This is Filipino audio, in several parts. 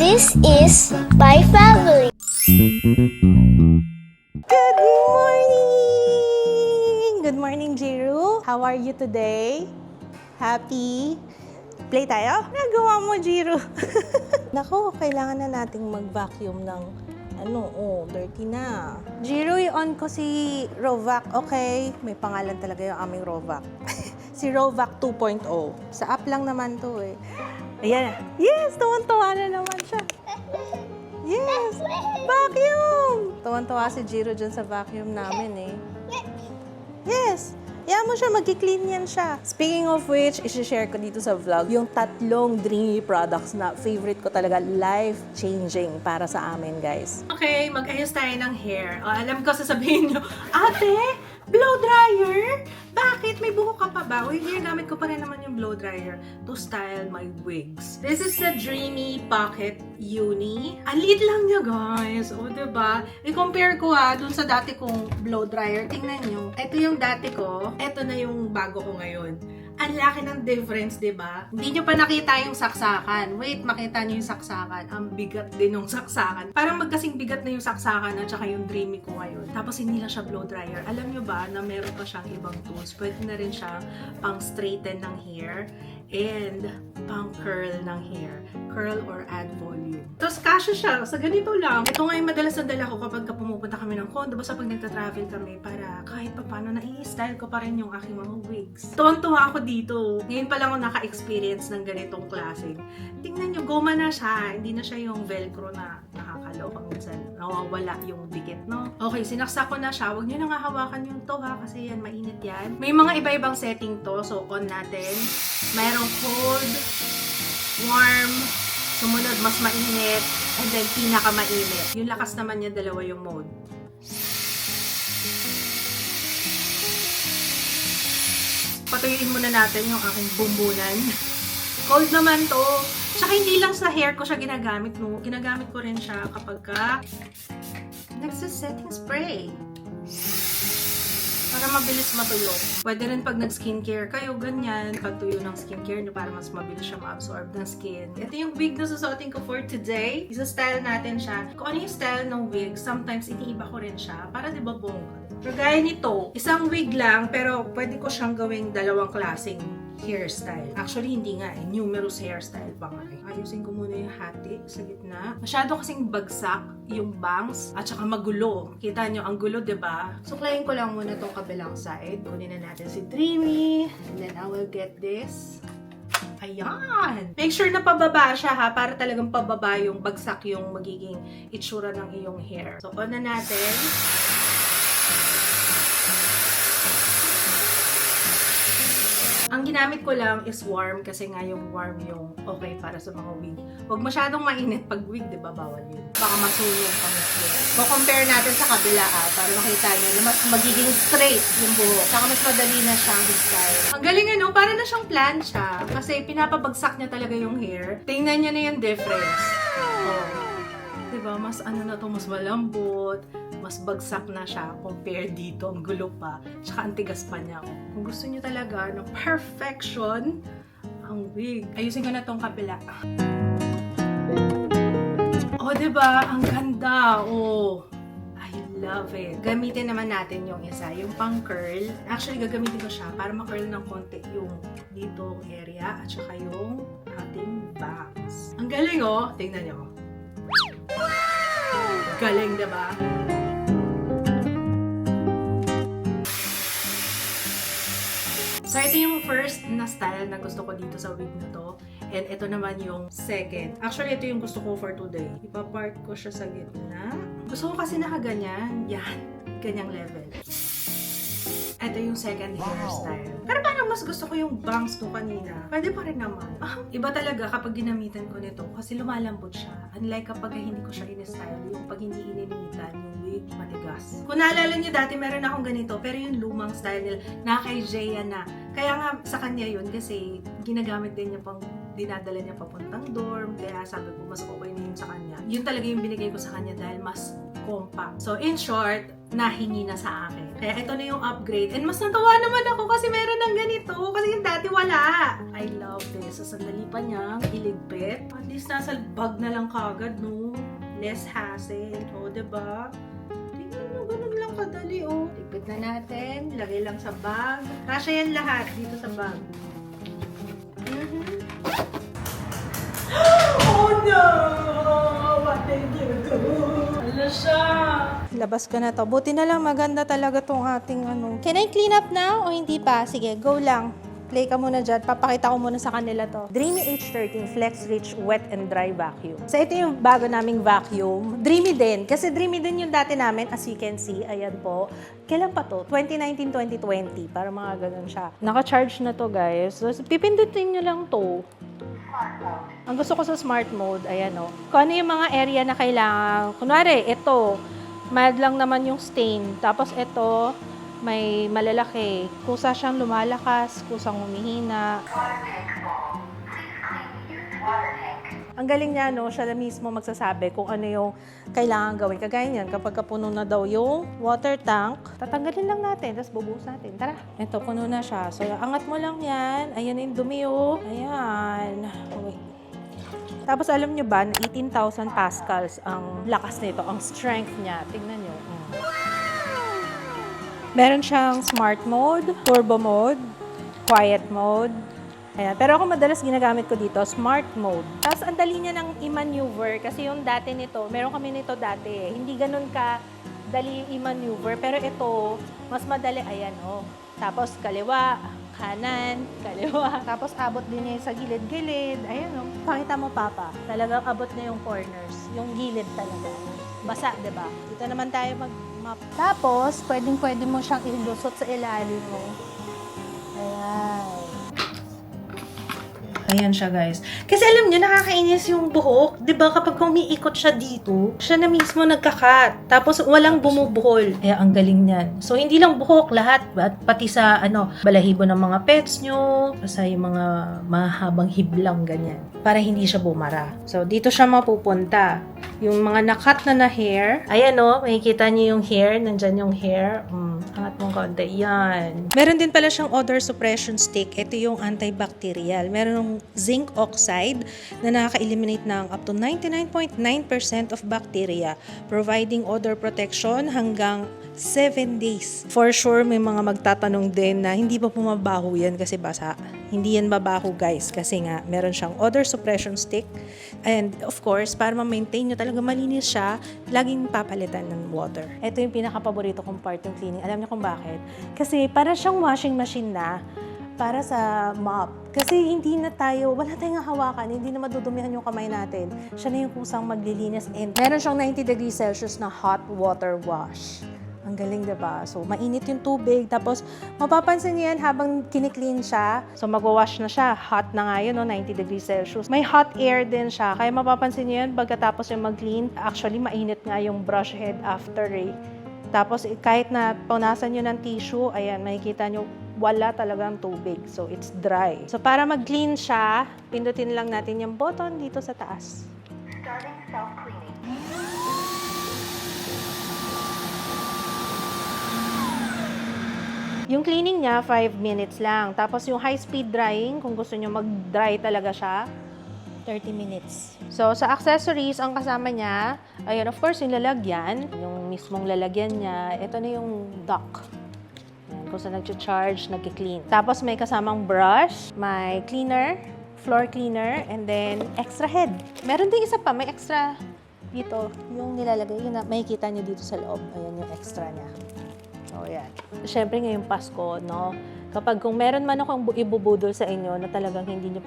This is my family. Good morning! Good morning, Jiru. How are you today? Happy? Play tayo? Nagawa mo, Jiru. Naku, kailangan na nating mag-vacuum ng dirty na. Jiru, i-on ko si Rovac, okay? May pangalan talaga yung aming Rovac. Si Rovac 2.0. Sa app lang naman to eh. Ayan. Yes! Tuwan-tuwa na naman siya. Yes! Vacuum! Tuwan-tuwa si Jiro dyan sa vacuum namin eh. Yes! Yan mo siya, mag-clean yan siya. Speaking of which, isi-share ko dito sa vlog yung 3 Dreamy products na favorite ko talaga, life-changing para sa amin, guys. Okay, mag-ayos tayo ng hair. Alam ko, sasabihin nyo, Ate, blow dryer? Bakit? May buhok ka pa ba? Uy, ginagamit ko pa rin naman yung blow dryer to style my wigs. This is the Dreamy Pocket Uni. Ang liit lang niya, guys. O, diba? I-compare ko dun sa dati kong blow dryer. Tingnan nyo. Ito yung dati ko. Ito na yung bago ko ngayon. Ang laki ng difference, diba? Hindi nyo pa nakita yung saksakan. Wait, makita nyo yung saksakan. Ang bigat din ng saksakan. Parang magkasing bigat na yung saksakan at saka yung Dreamy ko ngayon. Tapos hindi lang siya blow dryer. Alam nyo ba na meron pa siyang ibang tools? Pwede na rin siya pang straighten ng hair and pang curl ng hair. Curl or add volume. Tapos kasya siya sa ganito lang. Ito nga yung madalas na dala ko kapag pumupunta kami ng condo. Basta pag nagta-travel kami para kahit pa paano na-i-style ko pa rin yung aking mga wigs. Tuwang-tuwa ako dito. Ngayon pa lang ako naka-experience ng ganitong klase. Tingnan nyo, goma na siya. Hindi na siya yung velcro na nakakaloka. Minsan nawawala yung dikit, no? Okay, sinaksak ko na siya. Huwag nyo nang hahawakan yung to kasi yan, mainit yan. May mga iba-ibang setting to. So, on natin. Mayroong cold, warm, sumunod mas mainit, and then pinaka-mainit. Yung lakas naman niya, dalawa yung mode. Patuyuin muna natin yung aking bumbunan. Cold naman to. Tsaka hindi lang sa hair ko siya ginagamit, no? Ginagamit ko rin siya kapag nagsisetting spray. Para mabilis matuyo. Pwede rin pag nag-skincare kayo, ganyan. Pagtuyo ng skincare nyo para mas mabilis siya ma-absorb ng skin. Ito yung wig na susuotin ko for today. Isa-style natin siya. Kung ano yung style ng wig, sometimes iniiba ko rin siya. Para di ba bongga? Pero gaya nito, isang wig lang, pero pwede ko siyang gawing dalawang klaseng hairstyle. Actually, hindi nga eh. Numerous hairstyle pa nga eh. Ayusin ko muna yung hati sa gitna. Masyado kasing bagsak yung bangs at saka magulo. Kita nyo, ang gulo, diba? Suklayin ko lang muna tong kabilang side. Kunin na natin si Dreamy. And then I will get this. Ayan! Make sure na pababa siya ha, para talagang pababa yung bagsak yung magiging itsura ng iyong hair. So, on na natin. Ang ginamit ko lang is warm kasi nga yung warm yung okay para sa mga wig. Huwag masyadong mainit pag wig, di ba? Bawal yun. Baka masunog pa mas yun. So, compare natin sa kabila para makita nyo na mas magiging straight yung buhok. Saka mas madali na siyang style. Ang galing ano, para na siyang plancha. Kasi pinapabagsak niya talaga yung hair. Tingnan niyo na yung difference. Oh. Diba? Mas ano na to, mas malambot. Mas bagsak na siya compared dito. Ang gulo pa. Tsaka ang tigas pa niya. Kung gusto niyo talaga ng perfection, ang wig. Ayusin ko na tong kabila. Oh, diba? Ang ganda. Oh, I love it. Gamitin naman natin yung isa. Yung pang curl. Actually, gagamitin ko siya para ma-curl ng konti yung dito area at saka yung ating bangs. Ang galing oh. Tingnan nyo. Galing, diba? So, ito yung first na style na gusto ko dito sa wig na to. And ito naman yung second. Actually, ito yung gusto ko for today. Ipapart ko siya sa gitna. Gusto ko kasi nakaganyan. Yan. Ganyang level. Ito yung second hairstyle. Pero parang mas gusto ko yung bangs to kanina. Pwede pa rin naman. Iba talaga kapag ginamitan ko nito kasi lumalambot siya. Unlike kapag hindi ko siya in-style, yung pag hindi ininitan, yung wig matigas. Kung naalala niyo dati, meron akong ganito, pero yung lumang style nila, na kay Jaya na. Kaya nga sa kanya yun kasi ginagamit din niya pang dinadala niya papuntang dorm. Kaya sabi ko, mas okay na yun sa kanya. Yun talaga yung binigay ko sa kanya dahil mas compact. So in short, nahingi na sa akin. Kaya ito na yung upgrade. And mas natawa naman ako kasi meron ng ganito. Kasi yung dati wala. I love this. So, sandali pa niyang iligpit. At least nasa bag na lang kagad, no? Less hassle. O, diba? Tingnan mo, ganun lang kadali, oh. Ligpit na natin. Lagay lang sa bag. Kasya yan lahat dito sa bag. Oh no! What did you do? Ano siya? Labas ka na to. Buti na lang maganda talaga tong ating ano. Can I clean up now o hindi pa? Sige, go lang. Play ka muna dyan. Papakita ko muna sa kanila to. Dreamy H13 Flex Rich Wet and Dry Vacuum. So ito yung bago naming vacuum. Dreamy din. Kasi dreamy din yung dati namin. As you can see, ayan po. Kailan pa to? 2019-2020. Para mga ganun siya. Naka-charge na to, guys. So, pipindutin nyo lang to. Ang gusto ko sa smart mode, ayan o. Kung ano yung mga area na kailangan. Kunwari, ito, mild lang naman yung stain. Tapos ito, may malalaki. Kusa siyang lumalakas, kusang humihina. Ang galing niya, no? Siya na mismo magsasabi kung ano yung kailangan gawin. Kagaya niyan, kapag kapuno na daw yung water tank, tatanggalin lang natin, tapos bubuhos natin. Tara, ito, puno na siya. So, angat mo lang yan. Ayan yung dumi, oh. Ayan. Wait. Tapos, alam nyo ba, na 18,000 pascals ang lakas nito, ang strength niya. Tingnan nyo. Meron siyang smart mode, turbo mode, quiet mode. Ayan. Pero ako madalas ginagamit ko dito, smart mode. Tapos ang dali niya ng i-maneuver kasi yung dati nito, meron kami nito dati. Hindi ganun ka dali i-maneuver. Pero ito, mas madali. Ayan, oh. Tapos kaliwa, kanan, kaliwa. Tapos abot din niya sa gilid-gilid. Ayan, oh. Pakita mo, Papa. Talagang abot na yung corners. Yung gilid talaga. Basa, diba? Dito naman tayo mag-map. Tapos, pwedeng-pwede mo siyang ilusot sa ilalim mo. Ayan. Ayan siya, guys. Kasi alam niyo, nakakainis yung buhok. 'Di ba kapag umiikot siya dito, siya na mismo nagka-cut. Tapos walang bumubuhol. Kaya ang galing niyan. So, hindi lang buhok, lahat. Pati sa, balahibo ng mga pets nyo, sa yung mga mahabang hiblang, ganyan. Para hindi siya bumara. So, dito siya mapupunta. Yung mga nakat na hair, ayan o, makikita niyo yung hair, nandyan yung hair. Angat mong kaunti. Yan. Meron din pala siyang odor suppression stick. Ito yung antibacterial. Meron ng zinc oxide na nakaka-eliminate ng up to 99.9% of bacteria, providing odor protection hanggang 7 days. For sure, may mga magtatanong din na hindi pa pumabaho yan kasi basa. Hindi yan babaho, guys, kasi nga meron siyang odor suppression stick. And of course, para ma-maintain nyo talaga malinis siya, laging papalitan ng water. Ito yung pinaka-paborito kong part ng cleaning. Alam niyo kung bakit? Kasi para siyang washing machine na para sa mop. Kasi hindi na tayo, wala tayong hawakan, hindi na madudumihan yung kamay natin. Siya na yung kusang maglilinis. And meron siyang 90 degrees Celsius na hot water wash. Ang galing, diba? So, mainit yung tubig. Tapos, mapapansin niyo yan habang kiniklean siya. So, magwawash na siya. Hot na nga yun, 90 degrees Celsius. May hot air din siya. Kaya mapapansin niyo yan pagkatapos yung mag-clean. Actually, mainit nga yung brush head after eh. Tapos, kahit na punasan nyo ng tissue, ayan, makikita nyo, wala talagang tubig. So, it's dry. So, para mag-clean siya, pindutin lang natin yung button dito sa taas. Starting self-cleaning. Yung cleaning niya, 5 minutes lang. Tapos yung high-speed drying, kung gusto nyo mag-dry talaga siya, 30 minutes. So, sa accessories, ang kasama niya, ayun, of course, yung lalagyan, yung mismong lalagyan niya, ito na yung dock. Ayan, kung saan nag-charge, nag-clean. Tapos may kasamang brush, may cleaner, floor cleaner, and then extra head. Meron din isa pa, may extra dito, yung nilalagay, yun na, makikita nyo dito sa loob. Ayan yung extra niya. So, yan. Siyempre, ngayong Pasko, no? Kapag kung meron man akong ibubudol sa inyo na talagang hindi nyo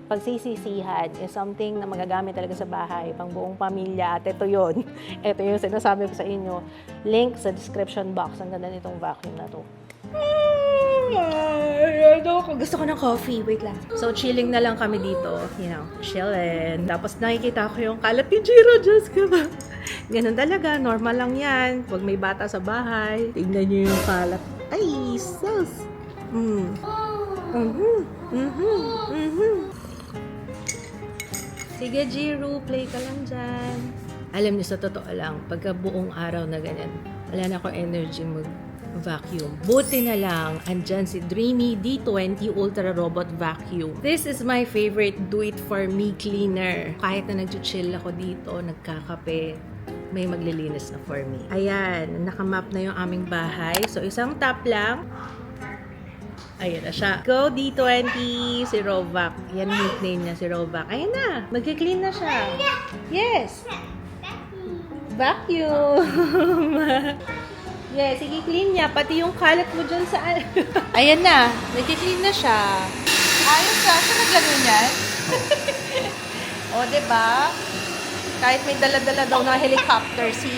pagsisisihan, is something na magagamit talaga sa bahay, pang buong pamilya, at ito yun. Ito yung sinasabi ko sa inyo. Link sa description box. Ang ganda nitong vacuum na to. Gusto ko ng coffee. Wait lang. So, chilling na lang kami dito. You know, chilling. Tapos nakikita ko yung kalat ni Jiro. Diyos ka ba? Ganun talaga. Normal lang yan. Pag may bata sa bahay, tignan nyo yung kalat. Ay, sus! Sige, Jiro. Play ka lang dyan. Alam niyo, sa totoo lang, pagka buong araw na ganyan, wala na akong energy mag-vacuum. Buti na lang, andyan si Dreamy D20 Ultra Robot Vacuum. This is my favorite do-it-for-me cleaner. Kahit na nag-chill ako dito, nagkakape, may maglilinis na for me. Ayan, nakamap na yung aming bahay. So, isang tap lang. Ayan na siya. Go D20! Si Rovac. Yan yung nickname niya, si Rovac. Ayan na! Magki-clean na siya. Yes! Vacuum! Yes, i-clean niya. Pati yung kalat mo dyan sa... Ayan na! Nagki-clean na siya. Ayos na. Siya naglaro niyan. O, diba? Kahit may dala-dala daw na helicopter si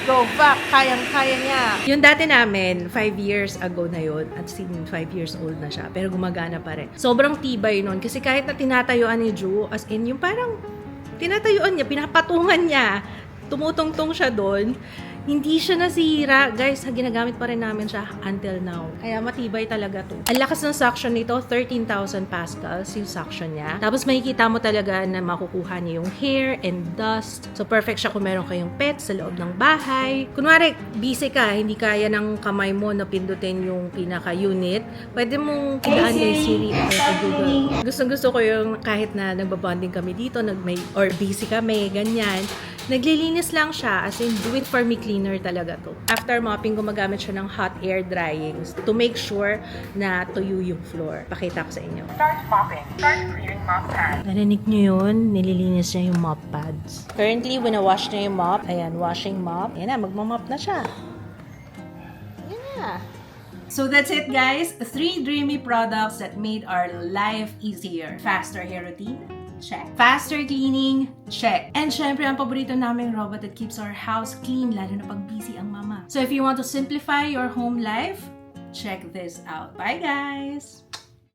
Rovac, kayang-kaya niya. Yung dati namin, 5 years ago na yun, at 5 years old na siya, pero gumagana pa rin. Sobrang tibay nun, kasi kahit na tinatayuan ni Drew, as in yung parang tinatayuan niya, pinapatungan niya, tumutungtong siya doon, hindi siya nasira. Guys, ginagamit pa rin namin siya until now. Kaya matibay talaga to. Ang lakas ng suction nito, 13,000 pascals yung suction niya. Tapos makikita mo talaga na makukuha niya yung hair and dust. So perfect siya kung meron kayong pet sa loob ng bahay. Kunwari, busy ka, hindi kaya ng kamay mo na pindutin yung pinaka-unit. Pwede mong kitaan kay Siri or kay Google. Gustong-gusto ko yung kahit na nagbabonding kami dito, or busy kami, ganyan. Naglilinis lang siya, as in do it for me cleaner talaga to. After mopping, gumagamit siya ng hot air drying to make sure na tuyo yung floor. Pakita ko sa inyo. Start mopping. Start cleaning mop pad. Narinig nyo yun? Nililinis niya yung mop pads. Currently, wina-wash niya yung mop. Ayan, washing mop. Ayan na, magmamop na siya. Ayan na. So that's it, guys. 3 Dreamy products that made our life easier. Faster hair routine. Check. Faster cleaning, check. And syempre, ang paborito naming robot that keeps our house clean, lalo na pag busy ang mama. So if you want to simplify your home life, check this out. Bye, guys!